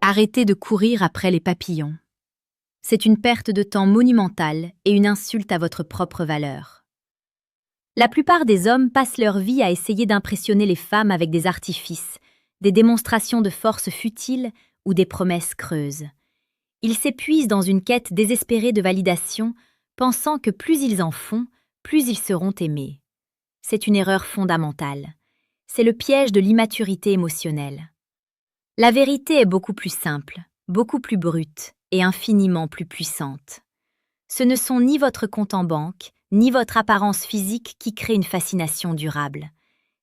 Arrêtez de courir après les papillons. C'est une perte de temps monumentale et une insulte à votre propre valeur. La plupart des hommes passent leur vie à essayer d'impressionner les femmes avec des artifices, des démonstrations de force futiles ou des promesses creuses. Ils s'épuisent dans une quête désespérée de validation, pensant que plus ils en font, plus ils seront aimés. C'est une erreur fondamentale. C'est le piège de l'immaturité émotionnelle. La vérité est beaucoup plus simple, beaucoup plus brute et infiniment plus puissante. Ce ne sont ni votre compte en banque, ni votre apparence physique qui créent une fascination durable.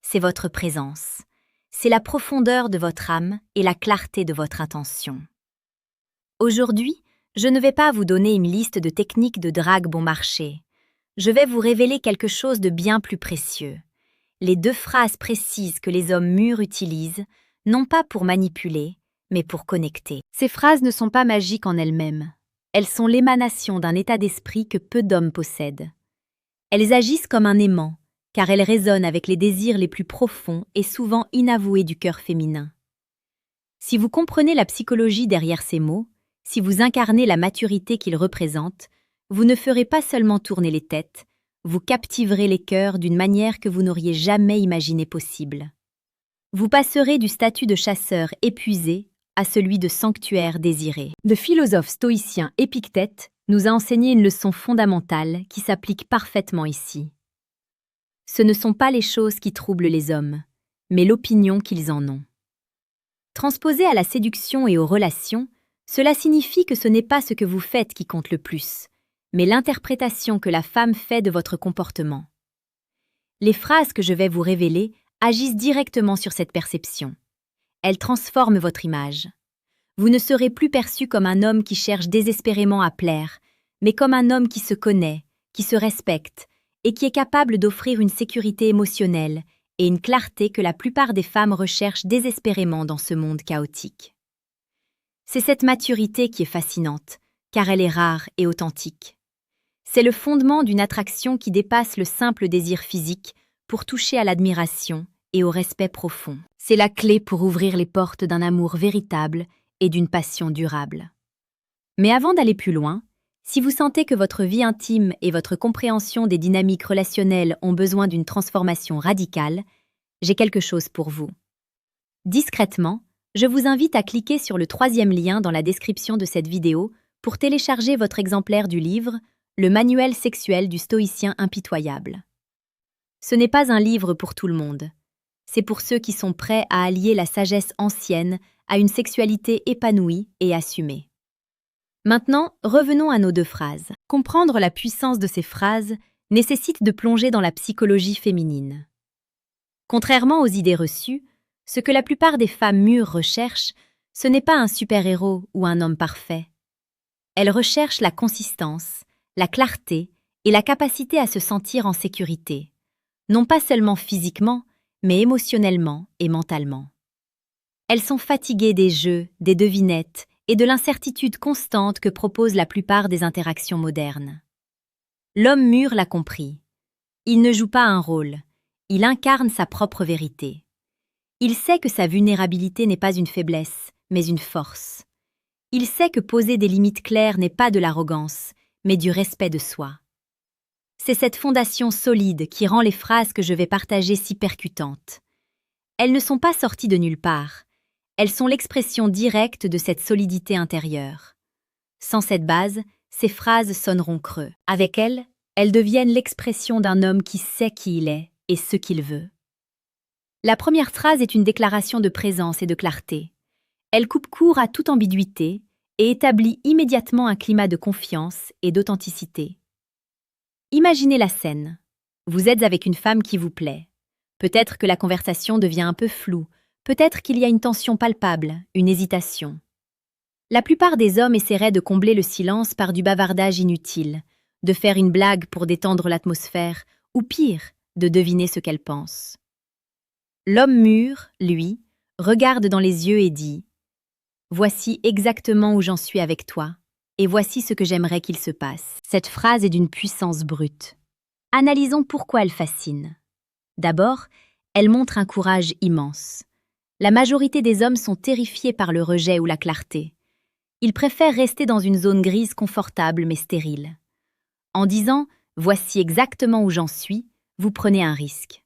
C'est votre présence. C'est la profondeur de votre âme et la clarté de votre intention. Aujourd'hui, je ne vais pas vous donner une liste de techniques de drague bon marché. Je vais vous révéler quelque chose de bien plus précieux. Les 2 phrases précises que les hommes mûrs utilisent, non pas pour manipuler, mais pour connecter. Ces phrases ne sont pas magiques en elles-mêmes. Elles sont l'émanation d'un état d'esprit que peu d'hommes possèdent. Elles agissent comme un aimant, car elles résonnent avec les désirs les plus profonds et souvent inavoués du cœur féminin. Si vous comprenez la psychologie derrière ces mots, si vous incarnez la maturité qu'ils représentent, vous ne ferez pas seulement tourner les têtes, vous captiverez les cœurs d'une manière que vous n'auriez jamais imaginée possible. Vous passerez du statut de chasseur épuisé à celui de sanctuaire désiré. Le philosophe stoïcien Épictète nous a enseigné une leçon fondamentale qui s'applique parfaitement ici. Ce ne sont pas les choses qui troublent les hommes, mais l'opinion qu'ils en ont. Transposé à la séduction et aux relations, cela signifie que ce n'est pas ce que vous faites qui compte le plus, mais l'interprétation que la femme fait de votre comportement. Les phrases que je vais vous révéler agissent directement sur cette perception. Elles transforment votre image. Vous ne serez plus perçu comme un homme qui cherche désespérément à plaire, mais comme un homme qui se connaît, qui se respecte et qui est capable d'offrir une sécurité émotionnelle et une clarté que la plupart des femmes recherchent désespérément dans ce monde chaotique. C'est cette maturité qui est fascinante, car elle est rare et authentique. C'est le fondement d'une attraction qui dépasse le simple désir physique pour toucher à l'admiration et au respect profond. C'est la clé pour ouvrir les portes d'un amour véritable et d'une passion durable. Mais avant d'aller plus loin, si vous sentez que votre vie intime et votre compréhension des dynamiques relationnelles ont besoin d'une transformation radicale, j'ai quelque chose pour vous. Discrètement, je vous invite à cliquer sur le 3e lien dans la description de cette vidéo pour télécharger votre exemplaire du livre « Le manuel sexuel du stoïcien impitoyable ». Ce n'est pas un livre pour tout le monde. C'est pour ceux qui sont prêts à allier la sagesse ancienne à une sexualité épanouie et assumée. Maintenant, revenons à nos 2 phrases. Comprendre la puissance de ces phrases nécessite de plonger dans la psychologie féminine. Contrairement aux idées reçues, ce que la plupart des femmes mûres recherchent, ce n'est pas un super-héros ou un homme parfait. Elles recherchent la consistance, la clarté et la capacité à se sentir en sécurité, non pas seulement physiquement, mais émotionnellement et mentalement. Elles sont fatiguées des jeux, des devinettes et de l'incertitude constante que proposent la plupart des interactions modernes. L'homme mûr l'a compris. Il ne joue pas un rôle, il incarne sa propre vérité. Il sait que sa vulnérabilité n'est pas une faiblesse, mais une force. Il sait que poser des limites claires n'est pas de l'arrogance, mais du respect de soi. C'est cette fondation solide qui rend les phrases que je vais partager si percutantes. Elles ne sont pas sorties de nulle part. Elles sont l'expression directe de cette solidité intérieure. Sans cette base, ces phrases sonneront creux. Avec elles, elles deviennent l'expression d'un homme qui sait qui il est et ce qu'il veut. La première phrase est une déclaration de présence et de clarté. Elle coupe court à toute ambiguïté et établit immédiatement un climat de confiance et d'authenticité. Imaginez la scène. Vous êtes avec une femme qui vous plaît. Peut-être que la conversation devient un peu floue, peut-être qu'il y a une tension palpable, une hésitation. La plupart des hommes essaieraient de combler le silence par du bavardage inutile, de faire une blague pour détendre l'atmosphère, ou pire, de deviner ce qu'elle pense. L'homme mûr, lui, regarde dans les yeux et dit « Voici exactement où j'en suis avec toi, et voici ce que j'aimerais qu'il se passe. » Cette phrase est d'une puissance brute. Analysons pourquoi elle fascine. D'abord, elle montre un courage immense. La majorité des hommes sont terrifiés par le rejet ou la clarté. Ils préfèrent rester dans une zone grise confortable mais stérile. En disant « voici exactement où j'en suis », vous prenez un risque.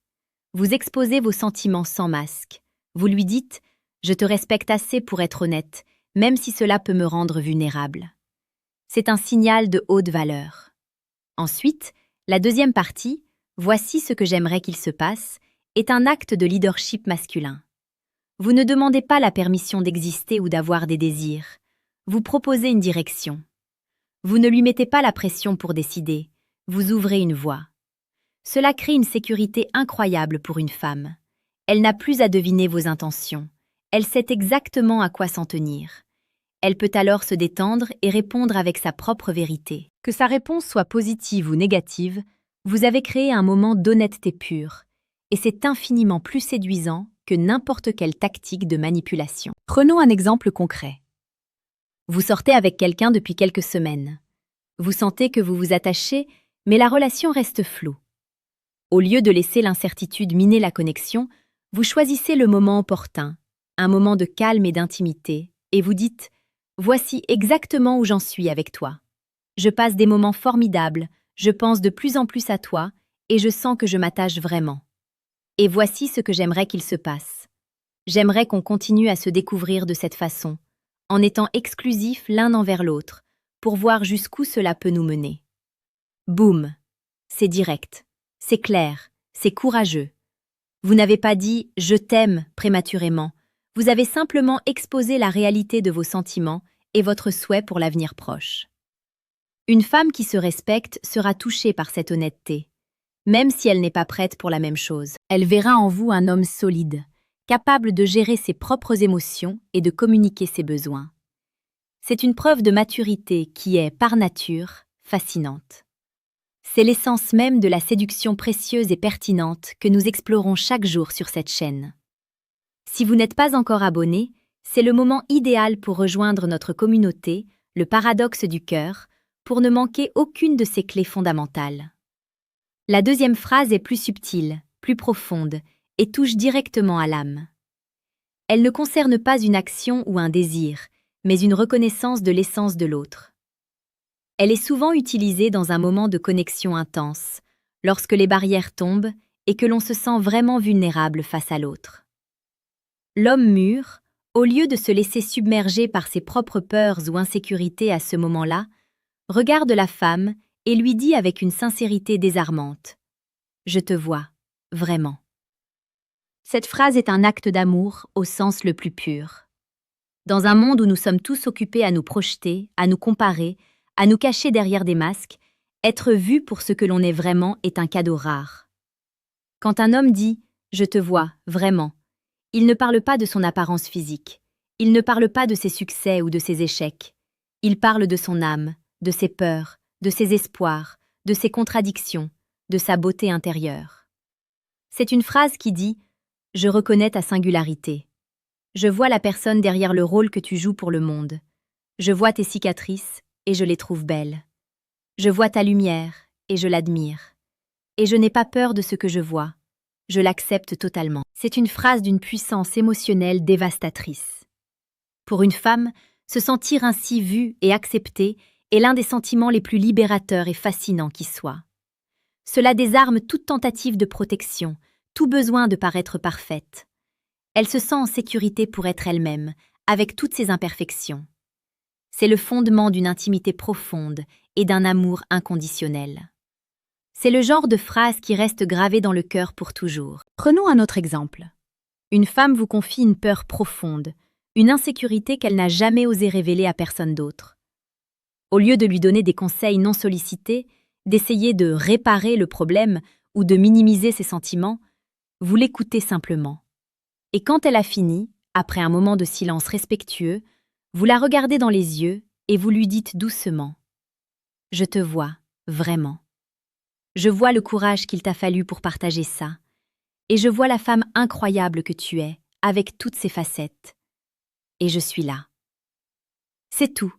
Vous exposez vos sentiments sans masque. Vous lui dites « je te respecte assez pour être honnête, même si cela peut me rendre vulnérable ». C'est un signal de haute valeur. Ensuite, la deuxième partie, « voici ce que j'aimerais qu'il se passe », est un acte de leadership masculin. Vous ne demandez pas la permission d'exister ou d'avoir des désirs. Vous proposez une direction. Vous ne lui mettez pas la pression pour décider. Vous ouvrez une voie. Cela crée une sécurité incroyable pour une femme. Elle n'a plus à deviner vos intentions. Elle sait exactement à quoi s'en tenir. Elle peut alors se détendre et répondre avec sa propre vérité. Que sa réponse soit positive ou négative, vous avez créé un moment d'honnêteté pure, et c'est infiniment plus séduisant que n'importe quelle tactique de manipulation. Prenons un exemple concret. Vous sortez avec quelqu'un depuis quelques semaines. Vous sentez que vous vous attachez, mais la relation reste floue. Au lieu de laisser l'incertitude miner la connexion, vous choisissez le moment opportun, un moment de calme et d'intimité, et vous dites « voici exactement où j'en suis avec toi. Je passe des moments formidables, je pense de plus en plus à toi, et je sens que je m'attache vraiment. Et voici ce que j'aimerais qu'il se passe. J'aimerais qu'on continue à se découvrir de cette façon, en étant exclusifs l'un envers l'autre, pour voir jusqu'où cela peut nous mener. » Boum! C'est direct, c'est clair, c'est courageux. Vous n'avez pas dit « je t'aime » prématurément, vous avez simplement exposé la réalité de vos sentiments et votre souhait pour l'avenir proche. Une femme qui se respecte sera touchée par cette honnêteté, même si elle n'est pas prête pour la même chose. Elle verra en vous un homme solide, capable de gérer ses propres émotions et de communiquer ses besoins. C'est une preuve de maturité qui est, par nature, fascinante. C'est l'essence même de la séduction précieuse et pertinente que nous explorons chaque jour sur cette chaîne. Si vous n'êtes pas encore abonné, c'est le moment idéal pour rejoindre notre communauté, le paradoxe du cœur, pour ne manquer aucune de ces clés fondamentales. La deuxième phrase est plus subtile, plus profonde, et touche directement à l'âme. Elle ne concerne pas une action ou un désir, mais une reconnaissance de l'essence de l'autre. Elle est souvent utilisée dans un moment de connexion intense, lorsque les barrières tombent et que l'on se sent vraiment vulnérable face à l'autre. L'homme mûr, au lieu de se laisser submerger par ses propres peurs ou insécurités à ce moment-là, regarde la femme et lui dit avec une sincérité désarmante « Je te vois, vraiment ». Cette phrase est un acte d'amour au sens le plus pur. Dans un monde où nous sommes tous occupés à nous projeter, à nous comparer, à nous cacher derrière des masques, être vu pour ce que l'on est vraiment est un cadeau rare. Quand un homme dit « Je te vois, vraiment », il ne parle pas de son apparence physique, il ne parle pas de ses succès ou de ses échecs, il parle de son âme, de ses peurs, de ses espoirs, de ses contradictions, de sa beauté intérieure. C'est une phrase qui dit « Je reconnais ta singularité. Je vois la personne derrière le rôle que tu joues pour le monde. Je vois tes cicatrices et je les trouve belles. Je vois ta lumière et je l'admire. Et je n'ai pas peur de ce que je vois. Je l'accepte totalement. » C'est une phrase d'une puissance émotionnelle dévastatrice. Pour une femme, se sentir ainsi vue et acceptée est l'un des sentiments les plus libérateurs et fascinants qui soient. Cela désarme toute tentative de protection, tout besoin de paraître parfaite. Elle se sent en sécurité pour être elle-même, avec toutes ses imperfections. C'est le fondement d'une intimité profonde et d'un amour inconditionnel. C'est le genre de phrase qui reste gravée dans le cœur pour toujours. Prenons un autre exemple. Une femme vous confie une peur profonde, une insécurité qu'elle n'a jamais osé révéler à personne d'autre. Au lieu de lui donner des conseils non sollicités, d'essayer de réparer le problème ou de minimiser ses sentiments, vous l'écoutez simplement. Et quand elle a fini, après un moment de silence respectueux, vous la regardez dans les yeux et vous lui dites doucement « Je te vois, vraiment. Je vois le courage qu'il t'a fallu pour partager ça, et je vois la femme incroyable que tu es, avec toutes ses facettes. Et je suis là. » C'est tout.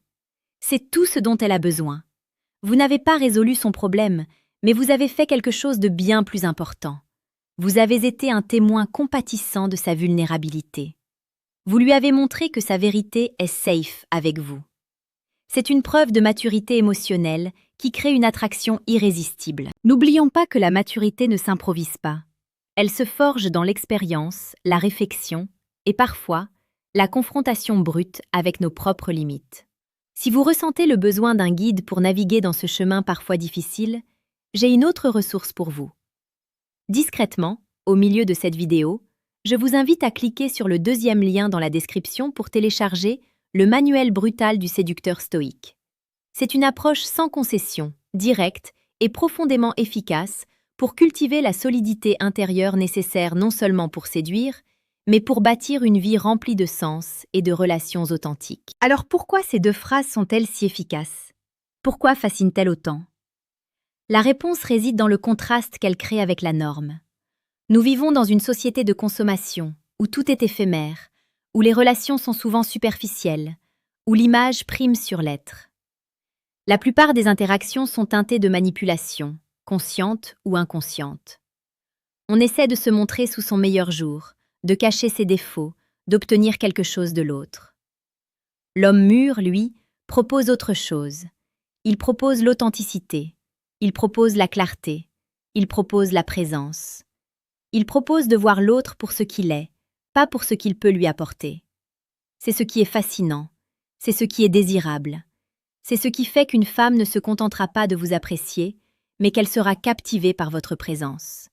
C'est tout ce dont elle a besoin. Vous n'avez pas résolu son problème, mais vous avez fait quelque chose de bien plus important. Vous avez été un témoin compatissant de sa vulnérabilité. Vous lui avez montré que sa vérité est safe avec vous. C'est une preuve de maturité émotionnelle qui crée une attraction irrésistible. N'oublions pas que la maturité ne s'improvise pas. Elle se forge dans l'expérience, la réflexion et parfois la confrontation brute avec nos propres limites. Si vous ressentez le besoin d'un guide pour naviguer dans ce chemin parfois difficile, j'ai une autre ressource pour vous. Discrètement, au milieu de cette vidéo, je vous invite à cliquer sur le deuxième lien dans la description pour télécharger le manuel brutal du séducteur stoïque. C'est une approche sans concession, directe et profondément efficace pour cultiver la solidité intérieure nécessaire non seulement pour séduire, mais pour bâtir une vie remplie de sens et de relations authentiques. Alors pourquoi ces deux phrases sont-elles si efficaces? Pourquoi fascinent-elles autant? La réponse réside dans le contraste qu'elles créent avec la norme. Nous vivons dans une société de consommation, où tout est éphémère, où les relations sont souvent superficielles, où l'image prime sur l'être. La plupart des interactions sont teintées de manipulation, consciente ou inconsciente. On essaie de se montrer sous son meilleur jour, de cacher ses défauts, d'obtenir quelque chose de l'autre. L'homme mûr, lui, propose autre chose. Il propose l'authenticité, il propose la clarté, il propose la présence. Il propose de voir l'autre pour ce qu'il est, pas pour ce qu'il peut lui apporter. C'est ce qui est fascinant, c'est ce qui est désirable. C'est ce qui fait qu'une femme ne se contentera pas de vous apprécier, mais qu'elle sera captivée par votre présence.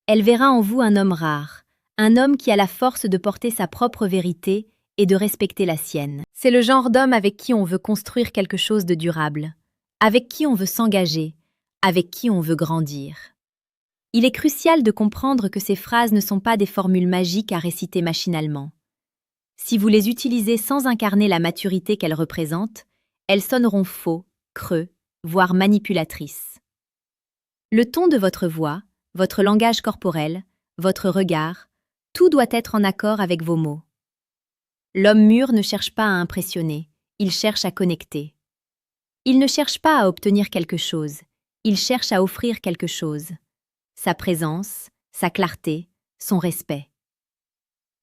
Elle verra en vous un homme rare, un homme qui a la force de porter sa propre vérité et de respecter la sienne. C'est le genre d'homme avec qui on veut construire quelque chose de durable, avec qui on veut s'engager, avec qui on veut grandir. Il est crucial de comprendre que ces phrases ne sont pas des formules magiques à réciter machinalement. Si vous les utilisez sans incarner la maturité qu'elles représentent, elles sonneront faux, creux, voire manipulatrices. Le ton de votre voix, votre langage corporel, votre regard, tout doit être en accord avec vos mots. L'homme mûr ne cherche pas à impressionner, il cherche à connecter. Il ne cherche pas à obtenir quelque chose, il cherche à offrir quelque chose. Sa présence, sa clarté, son respect.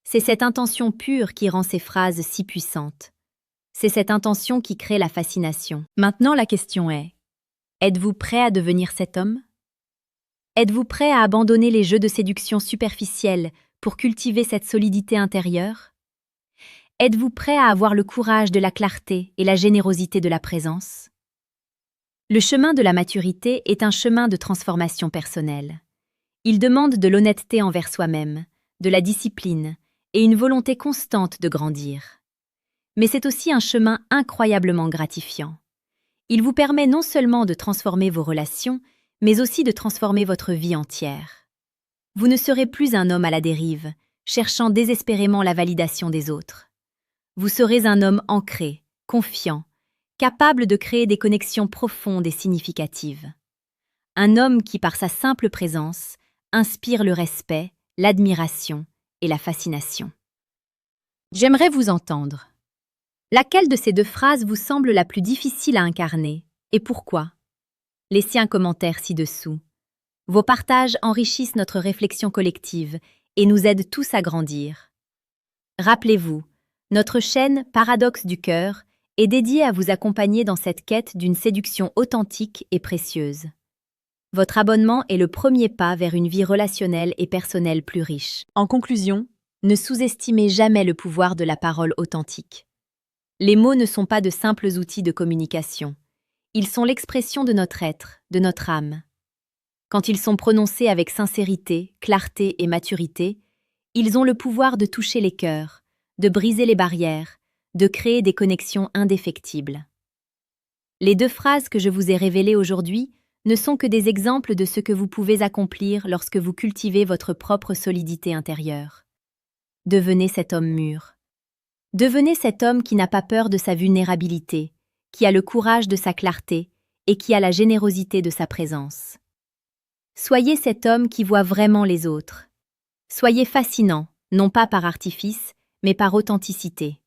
C'est cette intention pure qui rend ces phrases si puissantes. C'est cette intention qui crée la fascination. Maintenant, la question est, êtes-vous prêt à devenir cet homme? Êtes-vous prêt à abandonner les jeux de séduction superficiels pour cultiver cette solidité intérieure? Êtes-vous prêt à avoir le courage de la clarté et la générosité de la présence? Le chemin de la maturité est un chemin de transformation personnelle. Il demande de l'honnêteté envers soi-même, de la discipline et une volonté constante de grandir. Mais c'est aussi un chemin incroyablement gratifiant. Il vous permet non seulement de transformer vos relations, mais aussi de transformer votre vie entière. Vous ne serez plus un homme à la dérive, cherchant désespérément la validation des autres. Vous serez un homme ancré, confiant, capable de créer des connexions profondes et significatives. Un homme qui, par sa simple présence, inspire le respect, l'admiration et la fascination. J'aimerais vous entendre. Laquelle de ces deux phrases vous semble la plus difficile à incarner et pourquoi? Laissez un commentaire ci-dessous. Vos partages enrichissent notre réflexion collective et nous aident tous à grandir. Rappelez-vous, notre chaîne Paradoxe du cœur est dédiée à vous accompagner dans cette quête d'une séduction authentique et précieuse. Votre abonnement est le premier pas vers une vie relationnelle et personnelle plus riche. En conclusion, ne sous-estimez jamais le pouvoir de la parole authentique. Les mots ne sont pas de simples outils de communication. Ils sont l'expression de notre être, de notre âme. Quand ils sont prononcés avec sincérité, clarté et maturité, ils ont le pouvoir de toucher les cœurs, de briser les barrières, de créer des connexions indéfectibles. Les deux phrases que je vous ai révélées aujourd'hui ne sont que des exemples de ce que vous pouvez accomplir lorsque vous cultivez votre propre solidité intérieure. Devenez cet homme mûr. Devenez cet homme qui n'a pas peur de sa vulnérabilité, qui a le courage de sa clarté et qui a la générosité de sa présence. Soyez cet homme qui voit vraiment les autres. Soyez fascinant, non pas par artifice, mais par authenticité.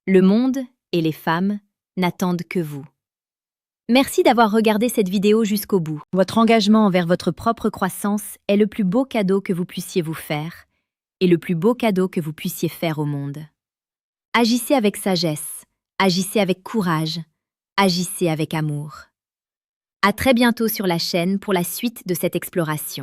Le monde et les femmes n'attendent que vous. Merci d'avoir regardé cette vidéo jusqu'au bout. Votre engagement envers votre propre croissance est le plus beau cadeau que vous puissiez vous faire, est le plus beau cadeau que vous puissiez faire au monde. Agissez avec sagesse, agissez avec courage, agissez avec amour. À très bientôt sur la chaîne pour la suite de cette exploration.